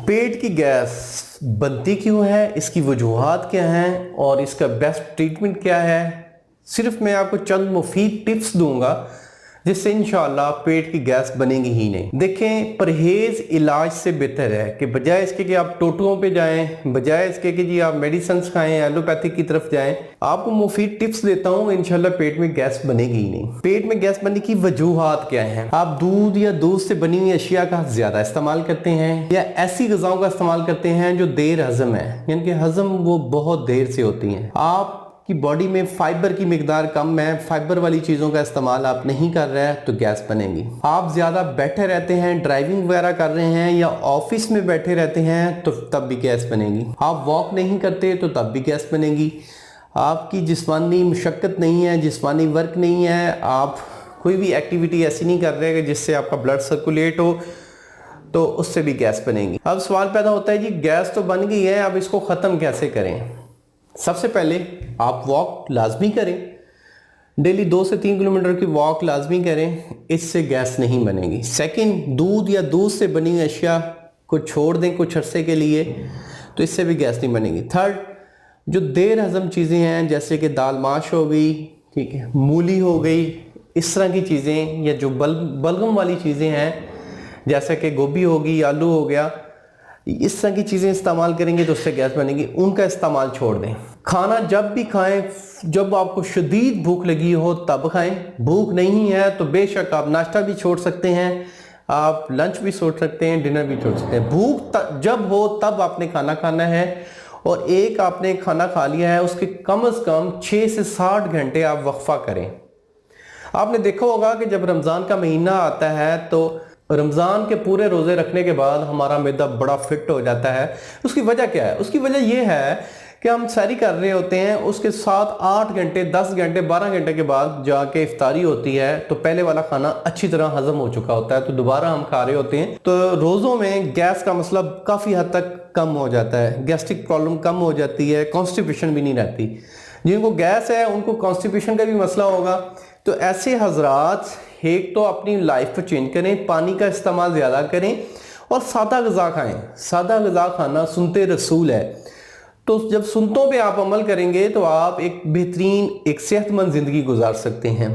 पेट की गैस बनती क्यों है, इसकी वजूहात क्या हैं और इसका बेस्ट ट्रीटमेंट क्या है, सिर्फ मैं आपको चंद मुफीद टिप्स दूंगा जिससे इंशाल्लाह पेट की गैस बनेगी ही नहीं। देखें, परहेज इलाज से बेहतर है कि बजाय इसके कि आप टोटुओं पे जाएं, बजाय इसके कि जी आप मेडिसिन खाएं, एलोपैथिक की तरफ जाएं, आपको मुफीद टिप्स देता हूं, इंशाल्लाह पेट में गैस बनेगी ही नहीं। पेट में गैस बनने की वजूहात क्या हैं? आप दूध या दूध से बनी हुई अशिया का ज्यादा इस्तेमाल करते हैं या ऐसी ग़िज़ाओं का इस्तेमाल करते हैं जो देर हजम है, यानी कि हजम वो बहुत देर से होती हैं। आप कि बॉडी में फाइबर की मिकदार कम है, फाइबर वाली चीज़ों का इस्तेमाल आप नहीं कर रहे हैं तो गैस बनेगी। आप ज़्यादा बैठे रहते हैं, ड्राइविंग वगैरह कर रहे हैं या ऑफिस में बैठे रहते हैं तो तब भी गैस बनेगी। आप वॉक नहीं करते तो तब भी गैस बनेगी। आपकी जिस्मानी मुशक्कत नहीं है, जिस्मानी वर्क नहीं है, आप कोई भी एक्टिविटी ऐसी नहीं कर रहे जिससे आपका ब्लड सर्कुलेट हो, तो उससे भी गैस बनेगी। अब सवाल पैदा होता है जी गैस तो बन गई है, अब इसको ख़त्म कैसे करें? सबसे पहले आप वॉक लाजमी करें, डेली 2 से 3 किलोमीटर की वॉक लाजमी करें, इससे गैस नहीं बनेगी। सेकंड, दूध या दूध से बनी हुई अशिया को छोड़ दें कुछ अरसे के लिए तो इससे भी गैस नहीं बनेगी। थर्ड, जो देर हजम चीज़ें हैं जैसे कि दाल माश हो गई, ठीक है, मूली हो गई, इस तरह की चीज़ें, या जो बलगम वाली चीज़ें हैं जैसे कि गोभी होगी, आलू हो गया, इस तरह की चीज़ें इस्तेमाल करेंगे तो उससे गैस बनेगी, उनका इस्तेमाल छोड़ दें। खाना जब भी खाएं, जब आपको शदीद भूख लगी हो तब खाएं। भूख नहीं है तो बेशक आप नाश्ता भी छोड़ सकते हैं, आप लंच भी छोड़ सकते हैं, डिनर भी छोड़ सकते हैं। भूख जब हो तब आपने खाना खाना है, और एक आपने खाना खा लिया है उसके कम से कम 6 से 60 घंटे आप वक्फा करें। आपने देखा होगा कि जब रमज़ान का महीना आता है तो रमज़ान के पूरे रोज़े रखने के बाद हमारा मैदा बड़ा फिट हो जाता है। उसकी वजह क्या है? उसकी वजह यह है कि हम सैरी कर रहे होते हैं, उसके साथ 8 घंटे, 10 घंटे, 12 घंटे के बाद जाके इफ्तारी होती है तो पहले वाला खाना अच्छी तरह हजम हो चुका होता है, तो दोबारा हम खा रहे होते हैं। तो रोज़ों में गैस का मसला काफ़ी हद तक कम हो जाता है, गैस्ट्रिक प्रॉब्लम कम हो जाती है, कॉन्स्टिपेशन भी नहीं रहती। जिनको गैस है उनको कॉन्स्टिपेशन का भी मसला होगा। तो ऐसे हजरात एक तो अपनी लाइफ को चेंज करें, पानी का इस्तेमाल ज़्यादा करें और सादा ग़िज़ा खाएं। सादा ग़िज़ा खाना सुन्नते रसूल है, तो जब सुन्नतों पे आप अमल करेंगे तो आप एक बेहतरीन, एक सेहतमंद ज़िंदगी गुजार सकते हैं।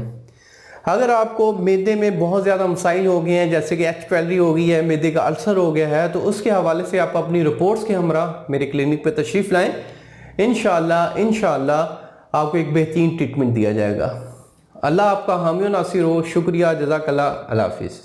अगर आपको मैदे में बहुत ज़्यादा मसाइल हो गए हैं, जैसे कि एच पैलरी हो गई है, मैदे का अल्सर हो गया है, तो उसके हवाले से आप अपनी रिपोर्ट्स के हमरा मेरे क्लिनिक पर तशरीफ़ लाएँ। इंशाअल्लाह आपको एक बेहतरीन ट्रीटमेंट दिया जाएगा। अल्लाह आपका हामी नासिर हो। शुक्रिया, जज़ाकल्लाह, अल्लाह हाफिज़।